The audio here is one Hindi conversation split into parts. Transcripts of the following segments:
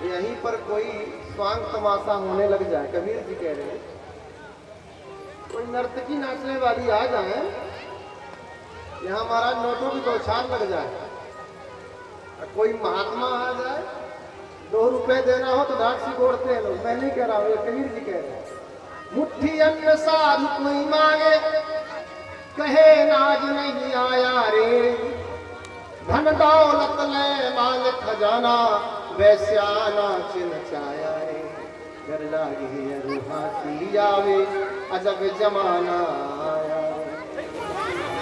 यहीं पर कोई स्वांग तमाशा होने लग जाए, कबीर जी कह रहे हैं कोई नर्तकी नाचने वाली आ जाए, यहाँ महाराज नोटों की बौछार लग जाए, कोई महात्मा आ जाए, 2 रुपए देना हो तो डांट सिकोड़ते हैं लोग। मैं नहीं कह रहा हूँ, ये कबीर जी कह रहे हैं। मुट्ठी अन्न साधु कोई मांगे, कहे नाज नहीं आया रे, धन दौलत ले माल खजाना, वैश्याना चिन चाया रे, घर लागे रूहासी आवे, अजब जमाना आया।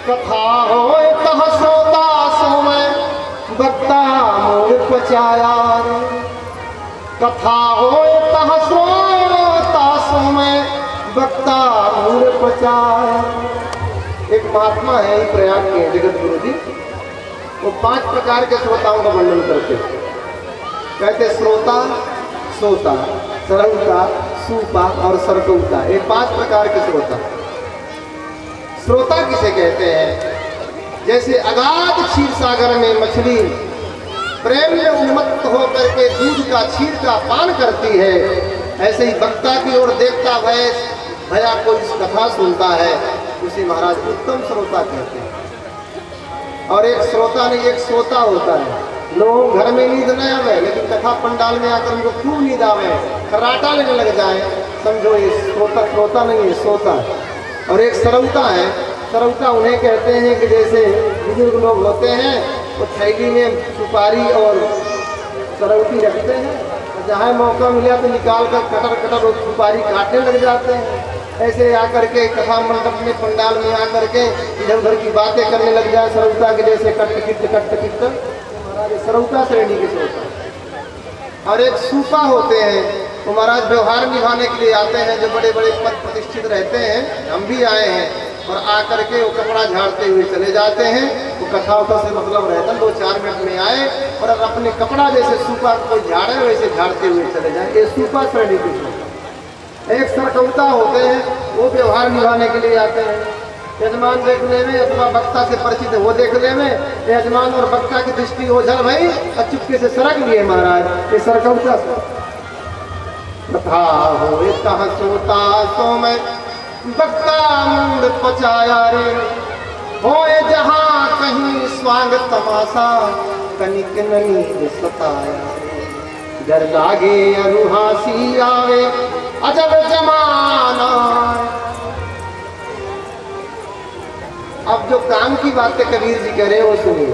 कथा होए तह सोता सोमे, बक्ता मोर पचाया रे, कथा होए तह सोता सोमे, बक्ता मोर पचाया। एक महात्मा है प्रयाग के जगत गुरु जी, वो 5 प्रकार के श्रोताओं का वर्णन करते हैं। कहते श्रोता, सोता, सरौता, सूपा और सरकौता, ये 5 प्रकार के श्रोता। श्रोता किसे कहते हैं? जैसे अगाध क्षीर सागर में मछली प्रेम में उन्मत्त होकर के दूध का क्षीर का पान करती है, ऐसे ही वक्ता की ओर देखता भया कोई इस कथा सुनता है, उसे महाराज उत्तम श्रोता कहते हैं। और एक श्रोता नहीं, एक सोता होता है। लोग घर में नींद न आवे, लेकिन कथा पंडाल में आकर उनको खूब नींद आवे, खर्राटा लेने लग जाए, समझो ये श्रोता नहीं है, सोता है। और एक सरौता है, सरौता उन्हें कहते हैं कि जैसे बुजुर्ग लोग होते हैं, वो थैली में सुपारी और सरौती रखते हैं, जहाँ मौका मिला तो निकाल कर कटर और सुपारी काटने लग जाते हैं। ऐसे आकर के कथा मंडप में पंडाल में आकर के इधर उधर की बातें करने लग जाए, सरौता के जैसे कट महाराज सरौता श्रेणी के श्रोता। और एक सूपा होते हैं, वो महाराज व्यवहार निभाने के लिए आते हैं, जो बड़े बड़े पद प्रतिष्ठित रहते हैं, हम भी आए हैं, और आकर के वो कपड़ा झाड़ते हुए चले जाते हैं। वो कथा से मतलब रहता, 2-4 मिनट में आए और अपने कपड़ा जैसे सूपा कोई झाड़े वैसे झाड़ते हुए चले जाए, ये सूपा श्रेणी के श्रोता। एक सरकौता होते हैं, वो व्यवहार निभाने के लिए आते हैं, यजमान देखने में अथवा वक्ता से परिचित वो देखने में यजमान और वक्ता की दृष्टि ओझल भाई और चुपके से सरक लिए महाराज, ये सरकौता। कथा हो कहाँ सोता सो मैं, वक्ता मुंड पचाया रे, होए जहाँ कहीं स्वांग तमाशा, कनिक नहीं सताया रे, डर लागे अरुहासी आवे, अजब जमाना। अब जो काम की बातें कबीर जी कह रहे हैं वो सुनिए।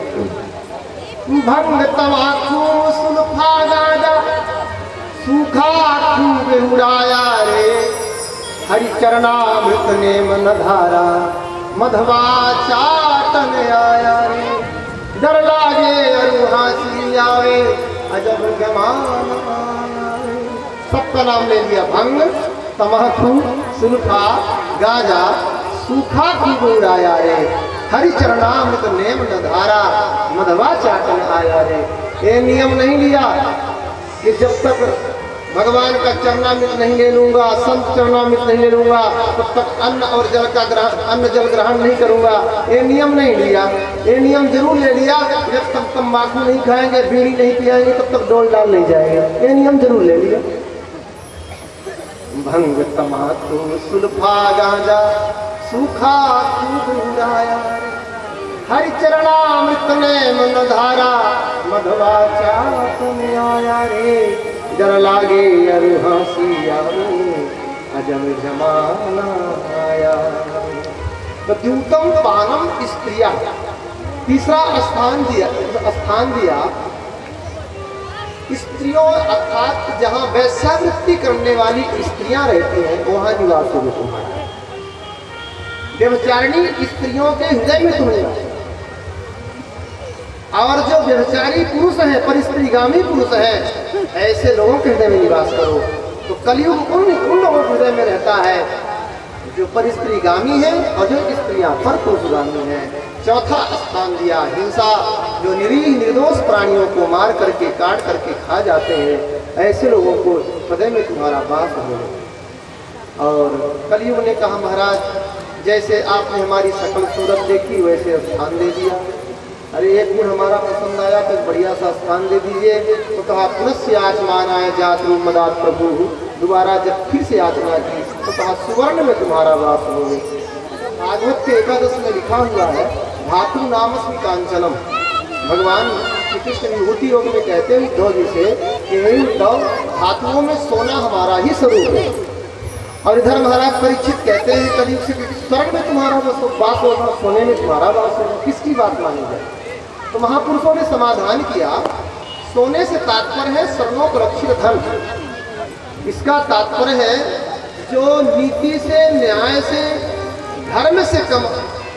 भंग तमाकू सुल्फा गांजा, सूखा खूब उड़ाया रे, हरि चरणामृत ने मन धारा, मधवा चाटन आया रे, डर लागे अरुहासी आवे, अजब जमाना। सबका नाम ले लिया, भंग, तमाकू, सुल्फा, गांजा, सूखा खूब उड़ाया रे, हरि चरणामृत नेम न धारा, मधवा चाटन आया रे। ये नियम नहीं लिया कि जब तक भगवान का चरणामृत नहीं ले लूंगा, संत चरणामृत नहीं ले लूंगा, तब तक अन्न जल ग्रहण नहीं करूंगा, ये नियम नहीं लिया। ये नियम जरूर ले लिया, जब तक तम्बाकू नहीं खाएंगे, बीड़ी नहीं पियाएंगे, तब तक डोल डाल नहीं जाएंगे, ये नियम जरूर ले लिया। भंग तमाकू सुल्फा गांजा, सूखा खूब उड़ाया, हरि चरणामृत ने मन धारा, मधवा चाटन आया रे, डर लागे अरुहासी आवे, अजब जमाना आया। तो द्यूतम पानम स्त्रिया, तीसरा स्थान दिया स्त्रियों, अर्थात जहाँ वैश्यावृत्ति करने वाली स्त्रियां रहती हैं वहां निवास होगा तुम्हारा। व्यभिचारिणी स्त्रियों के हृदय में तुम निवास, और जो व्यभिचारी पुरुष है, परिस्त्रीगामी पुरुष है, ऐसे लोगों के हृदय में निवास करो। तो कलयुग उन लोगों के हृदय में रहता है जो परिस्त्रीगामी है और जो स्त्रियां पर पुरुषगामी है। चौथा स्थान दिया हिंसा, जो निरीह निर्दोष प्राणियों को मार करके काट करके खा जाते हैं, ऐसे लोगों को हृदय में तुम्हारा वास हो। और कलयुग ने कहा महाराज, जैसे आपने हमारी सकल सूरत देखी वैसे स्थान दे दिया, अरे एक गुण हमारा पसंद आया तो बढ़िया सा स्थान दे दीजिए। तो कहा पुनः आसमान आए जातु मदात प्रभु, दोबारा जब फिर से यात्रा की तो कहा सुवर्ण में तुम्हारा वास होवे। भागवत के एकादश में लिखा हुआ है धातु नामस्मि कांचनम। भगवान श्री कृष्ण विभूति योग में कहते हैं उद्धव जी से कि हे उद्धव, धातुओं में सोना हमारा ही स्वरूप है। और इधर महाराज परीक्षित कहते हैं कलयुग से स्वर्ग में तुम्हारा वास होगा, सोने में तुम्हारा वास होगा, किसकी बात मानी जाए? तो महापुरुषों ने समाधान किया, सोने से तात्पर्य है सर्वोपलक्षित धन। इसका तात्पर्य है जो नीति से, न्याय से, धर्म से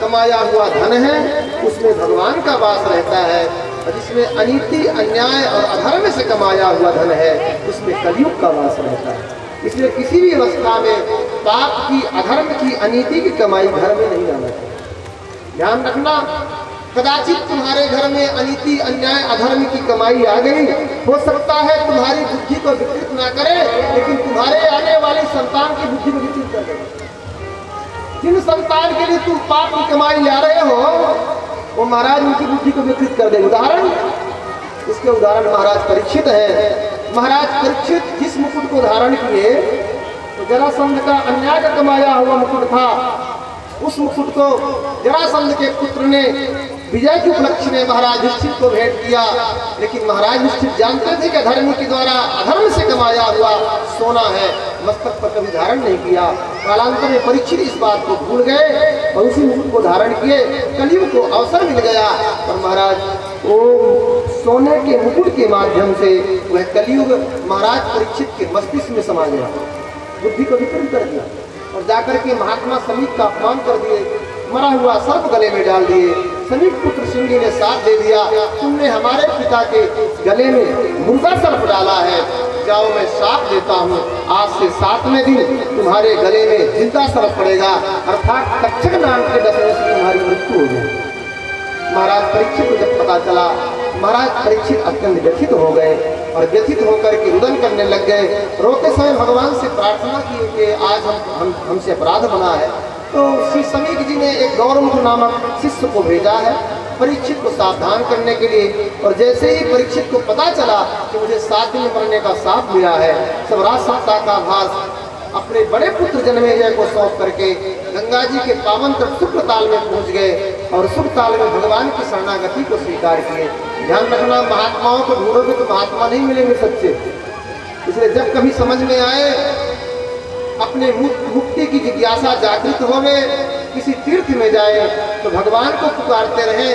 कमाया हुआ धन है, उसमें भगवान का वास रहता है। और जिसमें अनीति, अन्याय और अधर्म से कमाया हुआ धन है, उसमें कलयुग का वास रहता है। इसलिए किसी भी अवस्था में पाप की, अधर्म की, अनीति की कमाई घर में नहीं लाना चाहिए। ध्यान रखना, कदाचित तुम्हारे घर में अनीति, अन्याय, अधर्म की कमाई आ गई, हो सकता है तुम्हारी बुद्धि को विकृत ना करे, लेकिन तुम्हारे आने वाली संतान की बुद्धि को विकृत कर देगा। जिन संतान के लिए तुम पाप की कमाई ला रहे हो, वो महाराज उनकी बुद्धि को विकृत कर दे। उदाहरण, इसके उदाहरण महाराज परीक्षित है। महाराज परीक्षित जिस मुकुट को धारण किए, तो जरासंध का अन्याय का कमाया हुआ मुकुट था। उस मुकुट को जरासंध के पुत्र ने विजय के उपलक्ष्य में महाराज युधिष्ठिर को भेंट किया। लेकिन महाराज युधिष्ठिर जानते थे कि अधर्मी के द्वारा, अधर्म से कमाया हुआ सोना है, मस्तक पर कभी धारण नहीं किया। कालांतर में परीक्षित इस बात को भूल गए और उसी मुकुट को धारण किए। कलयुग को अवसर मिल गया और महाराज वो सोने के मुकुट के माध्यम से वह कलयुग महाराज परीक्षित के मस्तिष्क में समा गया, बुद्धि को विकृत कर दिया और जाकर के महात्मा समीप का अपमान कर दिए, मरा हुआ सर्प गले में डाल दिए। समीप पुत्र सिंह ने साथ दे दिया, तुमने हमारे पिता के गले में मुर्गा सर्प डाला है, जाओ मैं साथ देता हूँ, आज से 7वें दिन तुम्हारे गले में जिंदा सर्प पड़ेगा, अर्थात तक्षक नाम के डसने से तुम्हारी मृत्यु हो जाएगी। महाराज परीक्षित को जब पता चला, महाराज परीक्षित अत्यंत व्यथित हो गए और व्यथित होकर के रुदन करने लग गए। रोते समय भगवान से प्रार्थना की कि आज हमसे अपराध बना है। तो श्री समीक जी ने एक गौरमुख नामक शिष्य को भेजा है परीक्षित को सावधान करने के लिए। और जैसे ही परीक्षित को पता चला कि मुझे 7 दिन मरने का साथ मिला है, सब राज सत्ता का भार अपने बड़े पुत्र जन्मेजय को सौंप करके गंगा जी के पावन तट शुक्ल ताल में पहुंच गए और शुक्ल ताल में भगवान की शरणागति को स्वीकार किए। ध्यान रखना, महात्माओं को ढूंढोगे तो महात्मा नहीं मिलेंगे सच्चे। इसलिए जब कभी समझ में आए, अपने मुक्ति की जिज्ञासा जागृत होवे, किसी तीर्थ में जाए तो भगवान को पुकारते रहे।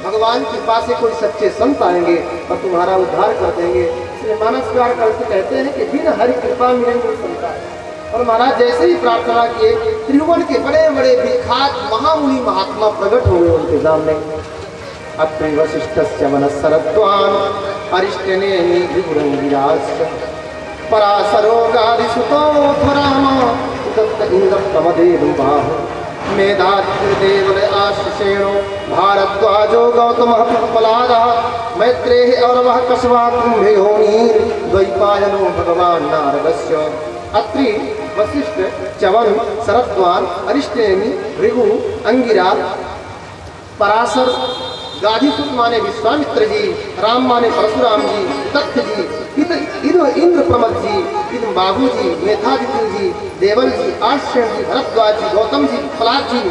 भगवान की कृपा से कोई सच्चे संत आएंगे और तुम्हारा उद्धार कर देंगे। इसलिए मानसकार करके कहते हैं कि बिन हरि कृपा मिलेंगे संता। और महाराज जैसे ही प्रार्थना किए, त्रिभुवन के बड़े बड़े विख्यात महामुनि महात्मा प्रकट हो गए उनके सामने। अत्रि वशिष्ठस्य मनस्सरत्वान् अरिष्टनेमि त्रिपुरंगिराश्च पराशरो गादिसुतो राम दत्त इंद्र प्रमदेवुबाहु मेधात्रिदेवल आश्रसेनो भारद्वाजो गौतमः प्रह्लादः मैत्रेयः और वह कस्वा कुंभे होनीर द्वैपायनो भगवान नारदस्य। अत्रि, वशिष्ठ, च्यवन, शरद्वान, अरिष्टनेमि, भृगु, अंगिरा, पराशर, गाधिसुत माने विश्वामित्र जी, राम माने परशुराम जी, दत्त जी, इंद्र प्रमद जी, इधम बाबू जी, मेधादित्य जी, देवल जी, आश्रय जी, भरद्वाज जी, गौतम जी, प्रहलाद जी,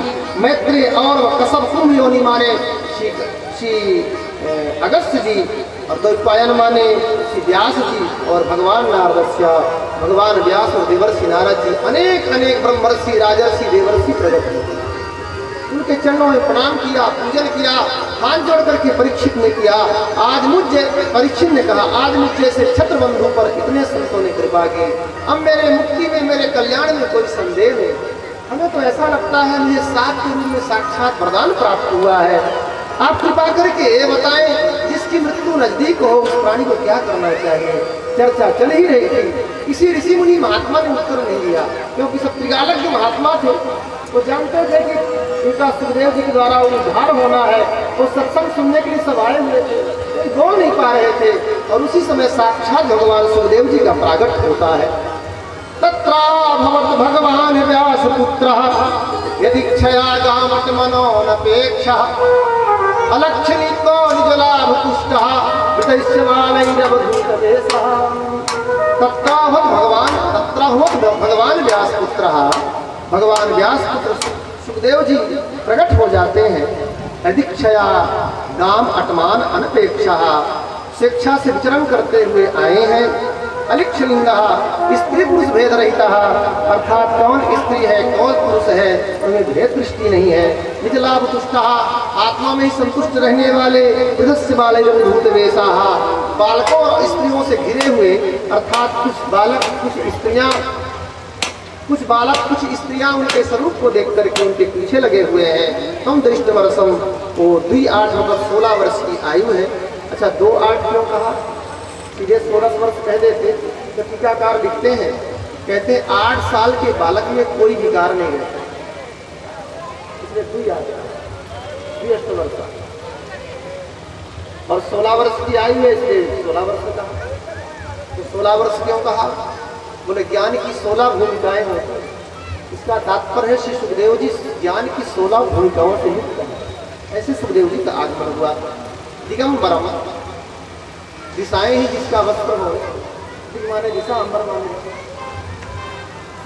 मैत्रेय और कसब कुंभ योनि माने श्री अगस्त्य जी और द्वैपायन माने श्री व्यास जी और भगवान नारदस्य। भगवान व्यास और देवर्षि नारद जी अनेक अनेक ब्रह्मर्षि, राजर्षि, देवर्षि प्रकट हुए। उनके चरणों में प्रणाम किया, पूजन किया, हाथ जोड़ करके परीक्षित ने किया। आज मुझे परीक्षित ने कहा, आज मुझ जैसे छत्र बंधु पर इतने संतों ने कृपा की, अब मेरे मुक्ति में, मेरे कल्याण में कोई संदेह नहीं। हमें तो ऐसा लगता है मुझे 7 के रूप में साक्षात वरदान प्राप्त हुआ है। आप कृपा करके बताएं, जिसकी मृत्यु नजदीक हो उस प्राणी को क्या करना चाहिए। चर्चा चल ही रही थी, किसी ऋषि मुनि महात्मा ने उत्तर नहीं दिया, क्योंकि सब त्रिगालक जो महात्मा थे वो जानते थे कि उनका सुखदेव जी के द्वारा उद्धार होना है। वो सत्संग सुनने के लिए सब आए हुए थे, बोल नहीं पा रहे थे। और उसी समय साक्षात भगवान सुखदेव जी का प्रागट होता है। तत्रा भवत भगवान व्यास पुत्र यदि क्षया गामट मनोनपेक्षा अलक्षणिको निजलाभतुष्टः वितैश्यमानैरवधूतवेशः तत्राहुत भगवान व्यासपुत्रः भगवान व्यासपुत्र सुखदेव जी प्रकट हो जाते हैं। अधिक्षया गाम अटमान अनपेक्षा शिक्षा से विचरण करते हुए आए हैं। अलिक्षलिंगा स्त्री पुरुष भेद रहता अर्थात कौन स्त्री है कौन पुरुष है उनमें भेद दृष्टि नहीं है। निजलाभ तुष्टा आत्मा में ही संतुष्ट रहने वाले भूतवेशा बालकों और स्त्रियों से घिरे हुए अर्थात कुछ बालक कुछ स्त्रियां उनके स्वरूप को देख करके उनके पीछे लगे हुए हैं। तम दृष्ट वर्षम वो 2-8 मतलब 16 वर्ष की आयु है। अच्छा 2-8 क्यों कहा, सीधे 16 वर्ष कह देते तो टीकाकार लिखते हैं, कहते 8 साल के बालक में कोई विकार नहीं रहता, इसलिए 2 वर्ष और 16 वर्ष की आयु है इसलिए 16 वर्ष कहा। तो 16 वर्ष क्यों कहा, बोले ज्ञान की 16 भूमिकाएं होती हैं। इसका तात्पर्य है श्री सुखदेव जी ज्ञान की 16 भूमिकाओं से युक्त है। ऐसे सुखदेव जी का आगमन हुआ। दिगंबरम दिशाएं ही जिसका वस्त्र हो, दिग माने दिशा अंबर माने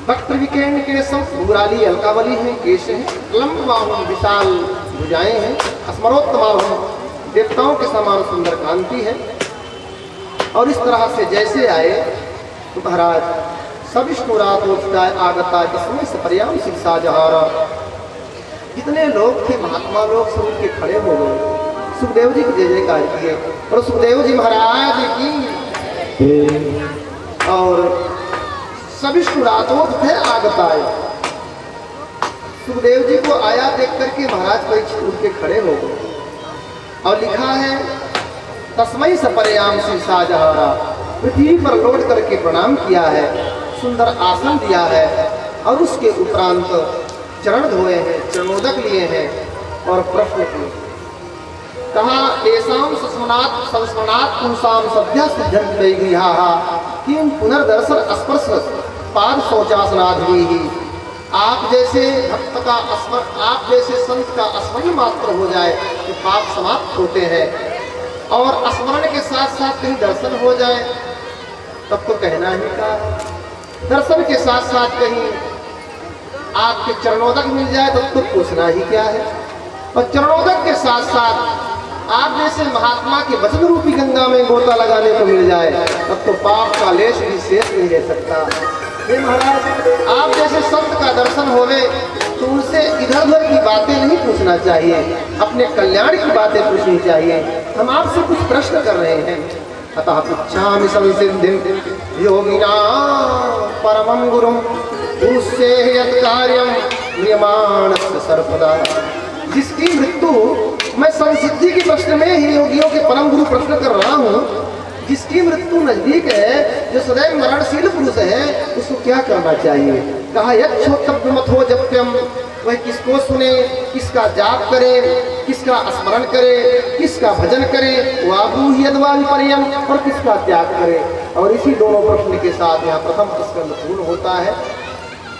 वक्त विकीर्ण के सब भूराली अलकावली है केश है लंब बाहुं विशाल भुजाएं हैं स्मरोत्तमा देवताओं के समान सुंदर कांति है। और इस तरह से जैसे आए तो महाराज सविष्णुरातोत्ताय आगता तस्मै सपर्याम शिक्षा जहारा। जितने लोग थे महात्मा लोग सब उनके खड़े हो गए, सुखदेव जी की जय जयकार किए और सुखदेव जी महाराज की और सविष्णुरातोत थे आगताय। सुखदेव जी को आया देख करके महाराज परीक्षित उठ के खड़े हो गए और लिखा है तस्मै सपर्याम शिक्षा जहारा। पृथ्वी पर लौट करके प्रणाम किया है, सुंदर आसन दिया है और उसके उपरांत चरण धोए हैं, चरणोदक लिए हैं और प्रश्न किए। कहा तेषां संस्मरणात् पुंसां सद्यः सिद्ध्यन्ति वैगृहाः किं पुनर्दर्शन स्पर्श पाद शौचासनाधिः। आप जैसे भक्त का आप जैसे संत का स्मरण मात्र हो जाए तो पाप समाप्त होते हैं और स्मरण के साथ साथ कहीं दर्शन हो जाए तब तो कहना ही का। दर्शन के साथ साथ कहीं आपके चरणोदक मिल जाए तब तो पूछना ही क्या है। और चरणोदक के साथ साथ आप जैसे महात्मा के वचन रूपी गंगा में गोता लगाने को मिल जाए तब तो पाप का लेश भी शेष नहीं रह सकता। ये महाराज आप जैसे संत का दर्शन होवे तो उनसे इधर उधर की बातें नहीं पूछना चाहिए, अपने कल्याण की बातें पूछनी चाहिए। हम आपसे कुछ प्रश्न कर रहे हैं। अतः पृच्छामि संसिद्धिं योगिना परमं गुरुं पुरुषे यत् कार्यं नियमानस्य सर्वदा। जिसकी मृत्यु मैं संसिद्धि के प्रश्न में ही योगियों के परम गुरु प्रश्न कर रहा हूँ, जिसकी मृत्यु नजदीक है, जो सदैव मरणशील पुरुष है, उसको क्या करना चाहिए। कहा यच्छोत्तप्यमथो जप्यम, वह किसको सुने, किसका जाप करे, किसका स्मरण करे, किसका भजन करे, वाबूह्यद्वा विपर्यम और किसका त्याग करे। और इसी दोनों प्रश्न के साथ यहाँ प्रथम स्कंद पूर्ण होता है।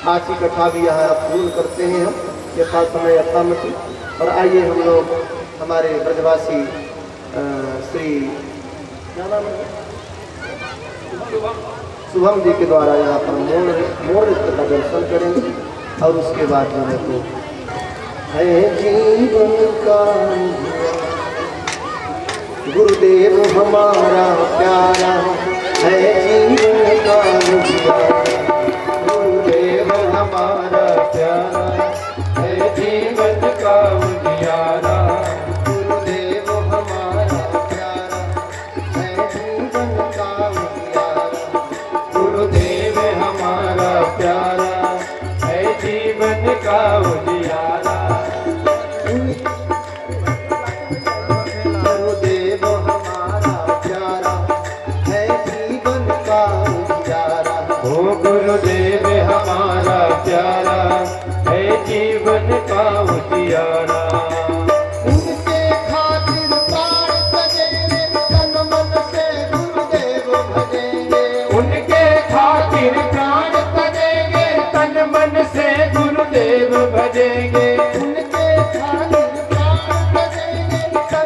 आज की कथा भी यहाँ पूर्ण करते हैं हम यथा समय यथामति। और आइए हम लोग हमारे ब्रजवासी श्री शुभम जी के द्वारा यहाँ पर मोर नृत्य का दर्शन करेंगे और उसके बाद जो है तो है जीवन का गुरुदेव हमारा प्यारा है जीवन का गुरुदेव हमारा प्यारा है जीवन का उजियारा। गुरुदेव हमारा प्यारा है जीवन का उजियारा। गुरुदेव हमारा प्यारा है जीवन का उजियारा। गुरुदेव हमारा प्यारा है जीवन का उजियारा। ओ गुरुदेव हमारा प्यारा है जीवन का उजियारा। उनके खातिर प्राण तजेंगे तन मन से गुरुदेव भजेंगे। उनके खातिर प्राण तजेंगे तन मन से गुरुदेव भजेंगे। उनके खातिर प्राण तजेंगे तन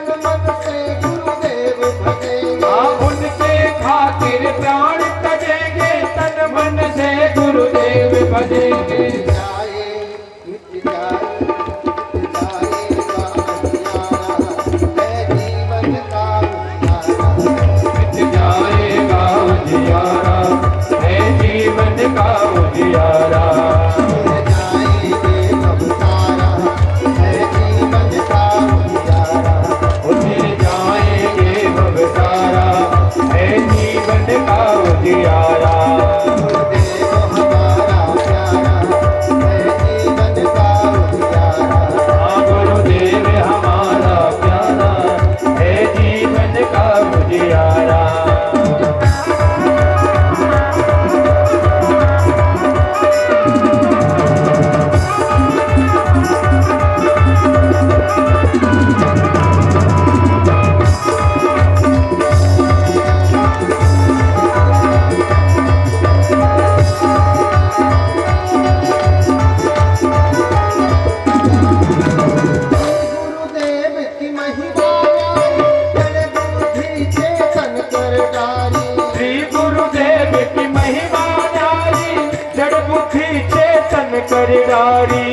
कर डारी।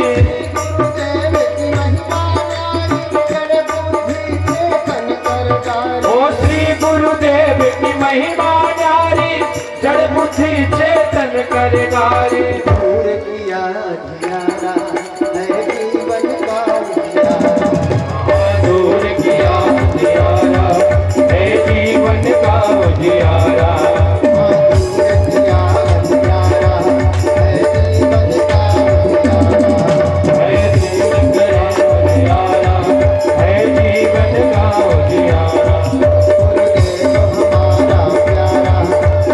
गुरुदेव की महिमा न्यारी, जड़ बुद्धि चेतन कर डारी। ओ श्री गुरुदेव की महिमा न्यारी, जड़ बुद्धि चेतन कर डारी। दूर किया अंधियारा, है जीवन का उजियारा। दूर किया अंधियारा, है जीवन का उजियारा। दूर किया अंधियारा, है जीवन का उजियारा। है जीवन का उजियारा, है जीवन का उजियारा। गुरुदेव हमारा प्यारा,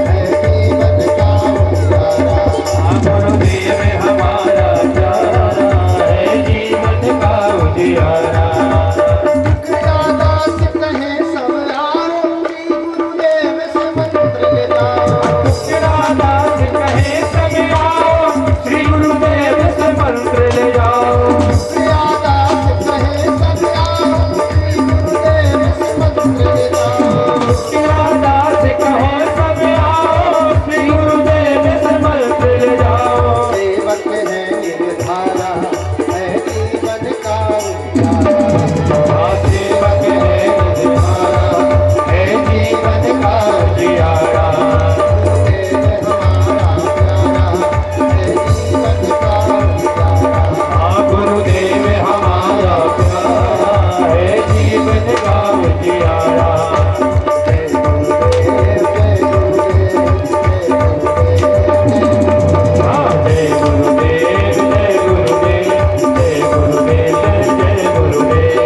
है जीवन का उजियारा। गुरुदेव हमारा प्यारा, है जीवन का उजियारा। दास कहे सब आओ, श्री गुरुदेव से मंत्र ले जाओ। दास कहे सब आओ, श्री गुरुदेव से मंत्र ले जाओ। दास कहे सब आओ, श्री गुरुदेव से मंत्र ले जाओ। दास कहे सब आओ, श्री गुरुदेव से मंत्र ले जाओ। सेवक है निर्धारा, है जीवन का उजियारा। सेवक है निधारा, है जीवन का उजियारा। गुरुदेव हमारा प्यारा, है जीवन का उजियारा। गुरुदेव हमारा प्यारा, है जीवन का उजियारा। जय गुरुदेव, जय गुरुदेव, जय गुरुदेव। जय गुरुदेव, जय गुरुदेव, जय गुरुदेव, जय गुरुदेव।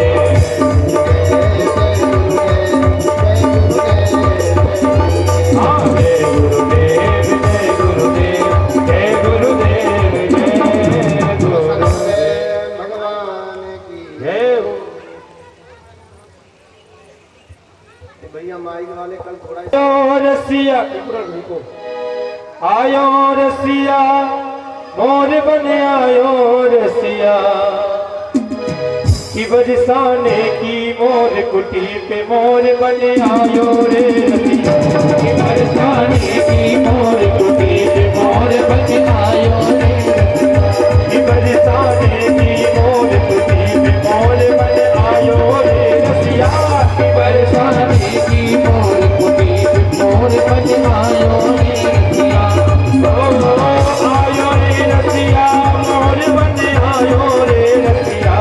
जय गुरुदेव, जय गुरुदेव, जय गुरुदेव, जय गुरुदेव। भगवान की जय हो। भैया माइक वाले कल थोड़ा आयो रसिया, आयो रसिया, मोर बने आयो रसिया। कि बरसाने की मोर कुटी पे मोर बने आयो रे रसिया। कि बरसाने की मोर कुटी पे मोर बने आयो रे रसिया। कि बरसाने की मोर कुटी पे मोर बने आयो रे रसिया। कि बरसाने की मोर कुटी पे मोर बने आयो रे रसिया। ओ आयो रे रसिया, मोर बने आयो रे रसिया।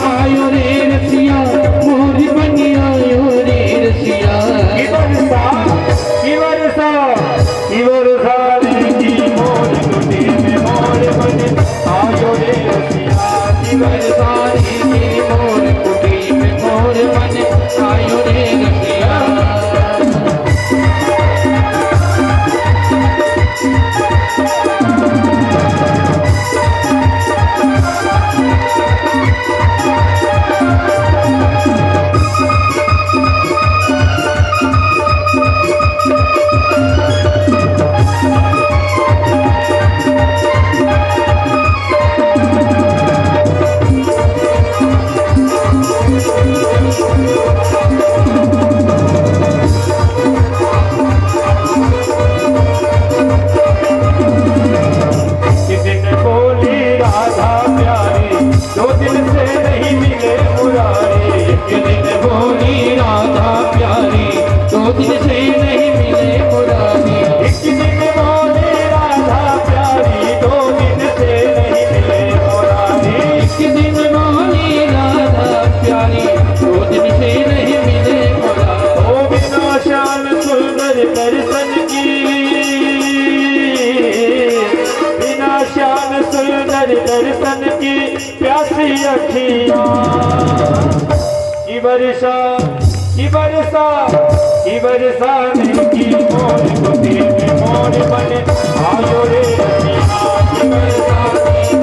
आयो रे रसिया, मोर बने आयो रे रसिया। कि बरसा, कि बरसा, कि बरसाने की मोर कुटी पे मोर बने आयो रे रसिया। कि बरसाने की मोर कुटी पे मोर बने आयो रे रसिया। कि दिन बोली राधा प्यारी, 2 दिन से नहीं मिले मुरारी। कि दिन बोली राधा प्यारी, 2 दिन से नहीं मिले मुरारी। एक दिन बोली राधा प्यारी, 2 दिन से नहीं मिले मुरारी। एक दिन बोली राधा प्यारी, 2 दिन से नहीं मिले मुरारी। ओ बिना श्याम सुंदर दर्शन की, बिना श्याम सुंदर दर्शन की प्यासी अखियाँ। कि बरसा, कि बरसा, कि बरसाने की मोर कुटी पे मोर बने आयो रे रसिया। कि बरसाने की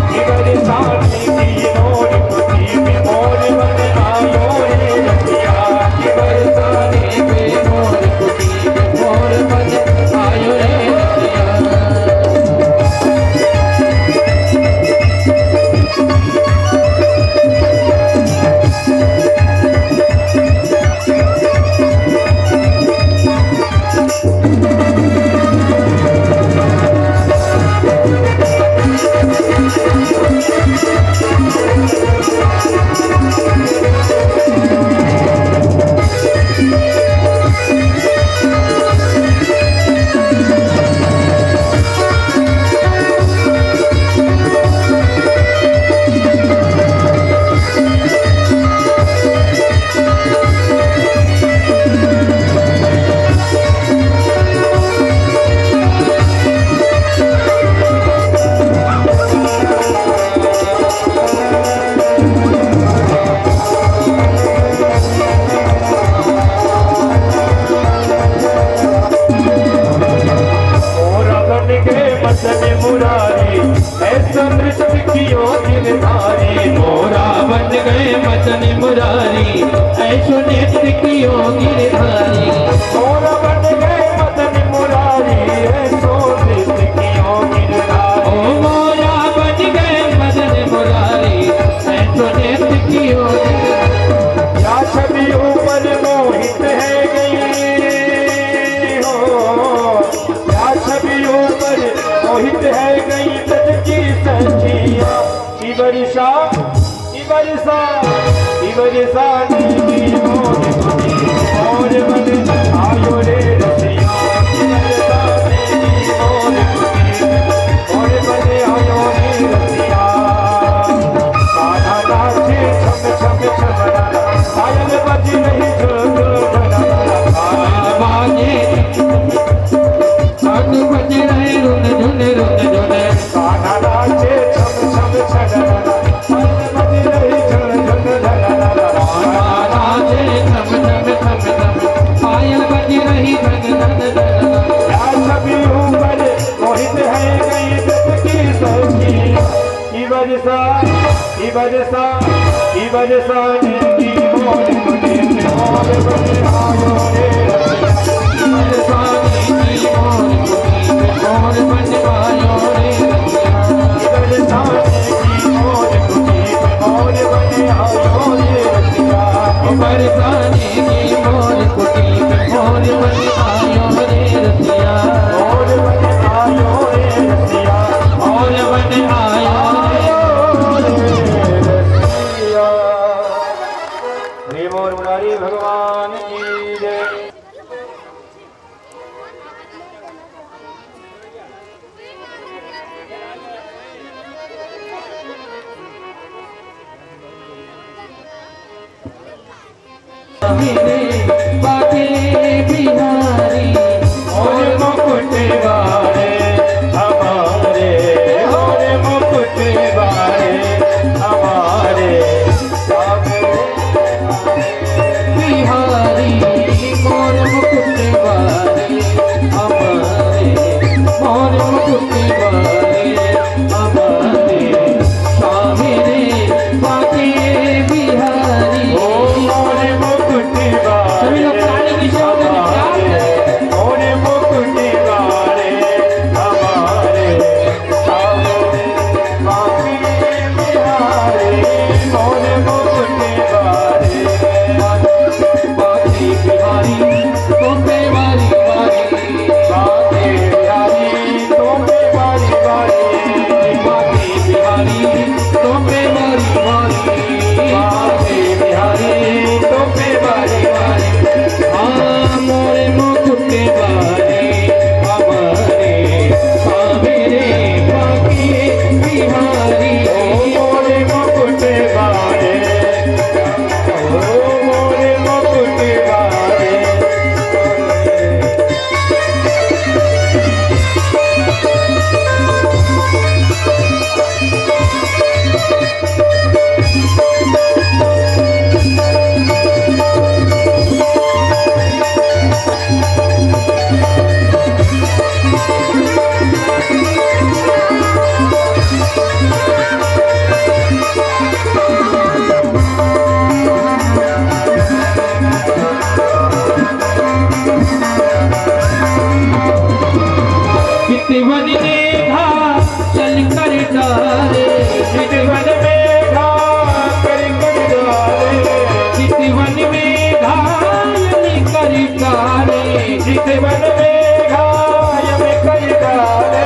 कि बरसाने की मोर कुटी पे मोर बने आयो रे रसिया। कि बरसाने पे मोर कुटी पे मोर बने आयो रे रसिया। ऐसो नेत्र कियो गिरधारी मोर बन गए मदन मुरारी ऐसो नृत्य कियो गिरधारी। ओ मोरा बन गए मदन मुरारी ऐसो नेत्र कियो गिरधारी। या छवि ऊपर मोहित है गई हो, या छवि ऊपर मोहित है गई तज की सखिया की वर्षा की वर्षा की वर्षा नीली मोर मोर बन आयो रे रसिया की वर्षा नीली मोर मोर बन आयो रे रसिया। कान्हा नाचे छम छम छमना पायल बज रही झुल पायल बाजे छान बज रहे रुन झुन रुन झुन। कान्हा नाचे छम छम छमना पायल बज रही झुल झुल झलना। कान्हा नाचे छम छम छम छम पायल बज रही धन धन धन। या छवि ऊपर मोहित है गई तज की सखी की वर्षा की वर्षा की वर्षा नीली मोर मोर बन आयो रे रसिया। भगवान की जय। मेरे बाटे बिहारी और मुकुट वाले हमारे और मुकुट वाले हमारे बिहारी मोर मुकुट वाले हमारे मोर मुकुट वाले हमारे सामने बाटे बिहारी। मोर मुकुट सभी लोग ताली की शोर में प्यार करें। मोर मुकुट वाले हमारे सामने बाकी बिहारी मोर मुकुट वाले बाटे बिहारी तोपे वाली वाली। बाकी बिहारी तोपे वाली वाली। बाटे बिहारी तोपे वाली वाली। बाकी बिहारी तोपे वाली वाली। हाँ मोरे मुकुट वाले हमारे सामने बाकी बिहारी। मोर मुकुट वाले मोर मुकुट वाले। चितवन में घा चल कर डाले चितवन में घा कर डाले। चितवन में घायल कर डाले। चितवन में घायल कर डाले।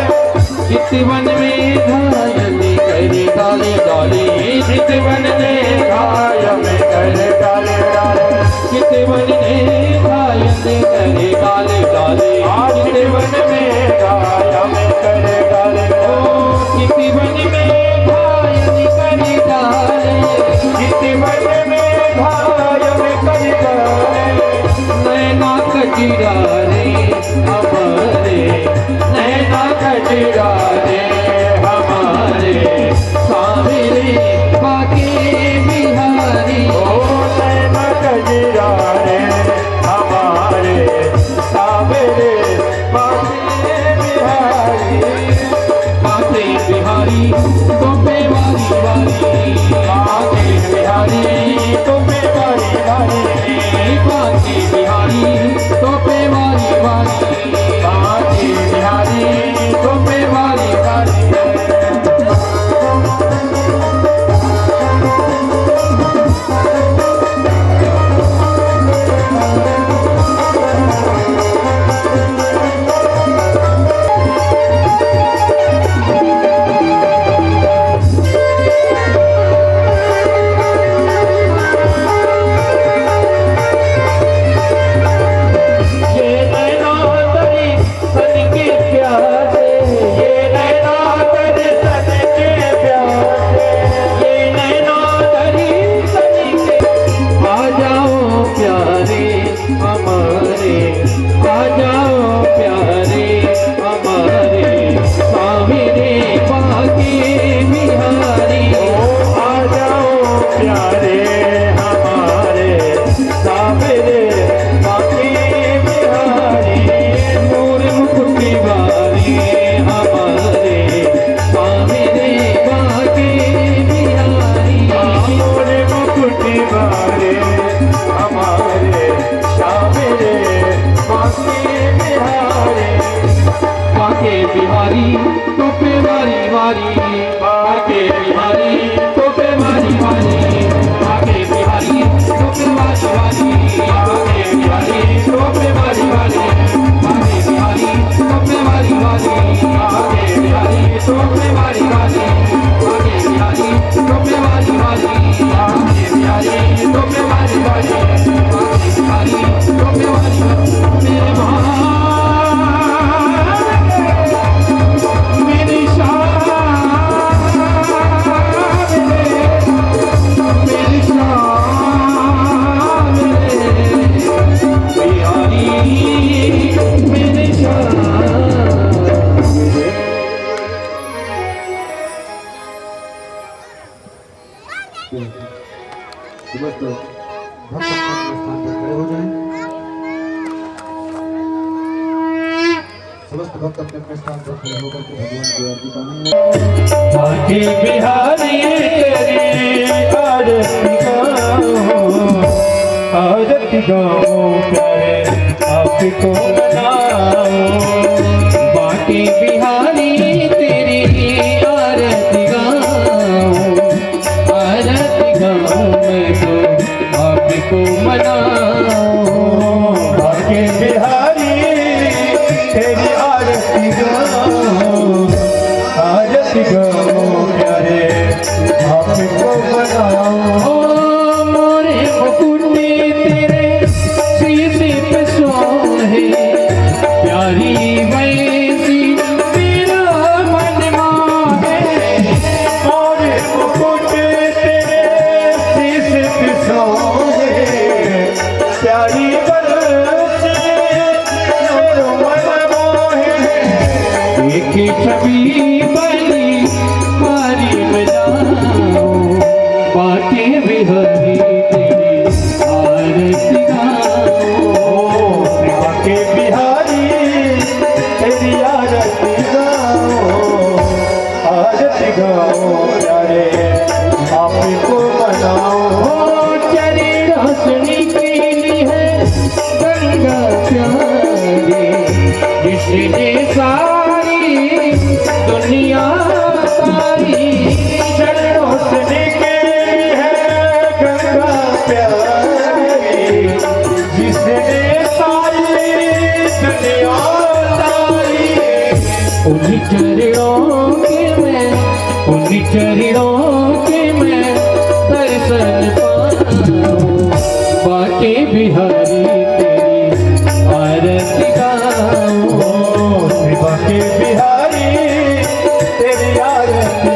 चितवन में घायल कर डाले डाले। चितवन में घायल कर डाले डाले। चितवन में घायल कर डाले डाले। चितवन में घायल कर डाले। चितवन में घायल कर डाले। चितवन में घायल कर डाले। नैना कजरा रे हमारे नैना कजरा रे हमारे सामने बाके बिहारी। नैना कजरा रे हमारे सावरे बाके बिहारी। बाके बिहारी तोपे वाली वाली। बाके बिहारी तुम्हें बारी बारी। भक्त अपने अपने स्थान पर खड़े होकर के भगवान की आरती गाएं। बाके बिहारी तेरी आरती गाओ प्यारे आपको मनाओ। बाके बिहारी तेरी आरती गाऊं मैं तो आपको मनाऊं। बाके बिहारी तेरी आरती गाओ प्यारे आपको मनाओ। ओ मोरे मुकुटे तेरे शीश पे सोहे प्यारी वैसी मेरा मन माहे। मोरे मुकुट तेरे शीश पे सोहे प्यारी बरसे मेरा मन मोहे। एक छवि बनी मारी मिलाओ बाटे बिहारी तेरी आरती गाओ। बाके बिहारी तेरी आरती गाओ प्यारे आपको मनाओ। चरी रोशनी पीली है गंगा प्यारी जिसने सारी दुनिया सारी चरणों से निकली है गंगा प्यारी जिसने सारी दुनिया तारी। उन चरणों के मैं दर्शन पाऊं बाटे बिहारी तेरी आरती गाऊं। बाके बिहारी तेरी आरती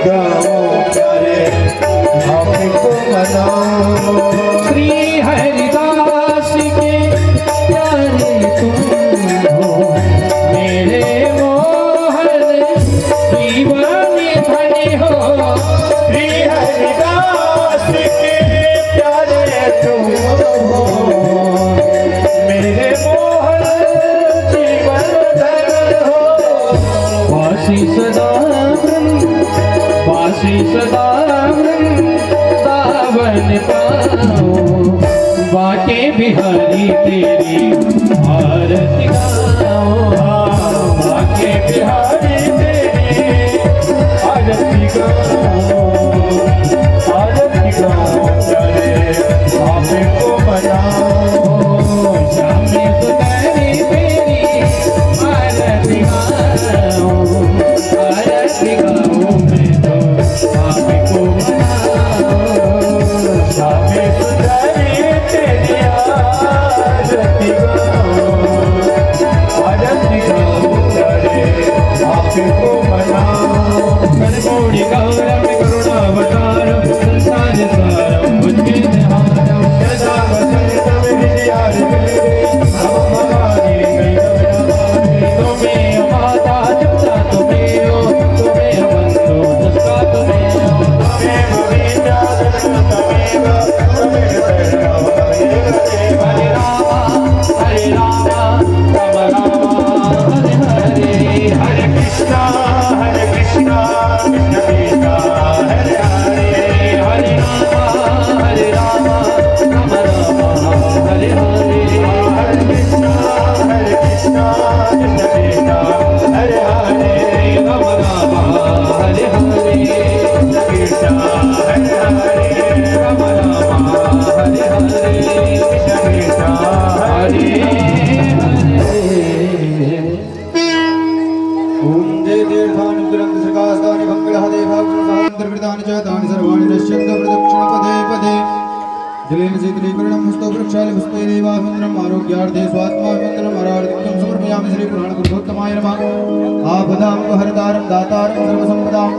गाओ प्यारे आपको मनाओ। श्री हरिदास के प्यारे तुम हो मेरे मोहन जीवन धनी हो। श्री हरिदास के प्यारे तुम हो मेरे मोहन जीवन धन हो। वासी सदा वृंदावन पाओ बाटे बिहारी तेरी आरती गाओ। बाके बिहारी तेरी आरती गाओ प्यारे आपको मनाओ। श्यामी सुंदरी तेरी आरती गाओ मैं तो आपको मनाऊं। श्यामी सुंदरी तेरी आरती गाओ प्यारे आपको मनाओ। कर्मोणि गौरव करुणावतारं संसार सारं बुद्धिनिहारं यदा वसंत विद्यार्थी हमारी तुम्हें माता जपता तुम्हें हो तुम्हें बंधु जिसका तुम्हें हो। तमेव हरे राम राम राम हरे हरे। हरे कृष्णा कृष्ण कृष्णा हरे हरे। हरे राम राम हरे हरे। हरे कृष्णा कृष्ण कृष्ण हरे हरे। राम राम हरे हरे। कृष्ण हरे हरे। राम राम हरे हरे। कृष्ण कृष्ण हरे ओम जय दीर्घानि दुरंत सकास्तानि भंगलहदे भागवतानि च तानि सर्वाणि नश्यन्तो प्रदक्षिण पदे पदे। जलेन शीतलीकरणं हस्तो वृक्षाले पुष्पे देवाभिमन्त्रम् आरोग्यार्थे स्वात्माभिमन्त्रम् आरार्तिकं समर्पयामि श्री पुराणपुरुषोत्तमाय नमः। आपदामपहर्तारं दातारं सर्वसम्पदां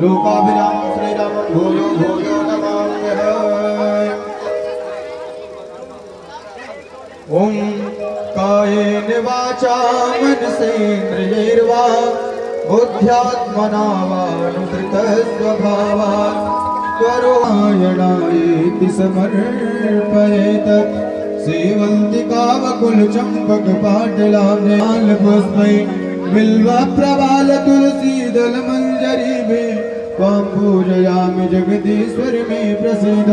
लोकाभिरामं श्रीरामं भूयो भूयो नमाम्यहम्। ओम कायेन वाचा मनसेन्द्रियैर्वा बुद्ध्यात्मना वानुसृतस्वभावात् स्वरोहायणायेति समर्पयेत् सेवंतिका वकुल चंपक पाटलाने लाल पुष्पै बिल्व प्रवाल तुलसी दल मंजरी में त्वां पूजयामि जगदीश्वर में प्रसीद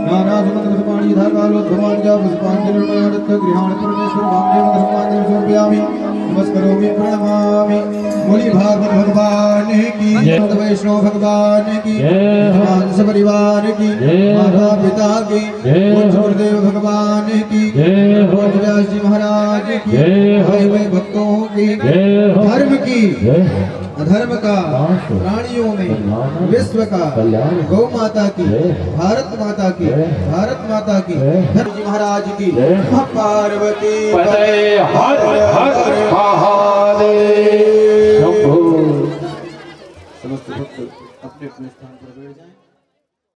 नाना सुमंत्र पुष्पाणि यथा कालोद्भवानि च पुष्पाञ्जलिर्मयादत्त गृहाणि परमेश्वर वामदेव धर्माञ्जलिं समर्पयामि नमस्करोमि प्रणमामि बोली भागवत भगवान की वैष्णव भगवान की हंस परिवार की माता पिता की गुरुदेव भगवान की व्यास जी महाराज की भाई भाई भक्तों की धर्म की अधर्म का प्राणियों में विश्व का गौ माता की भारत माता की धर्म जी महाराज की पार्वती हर हर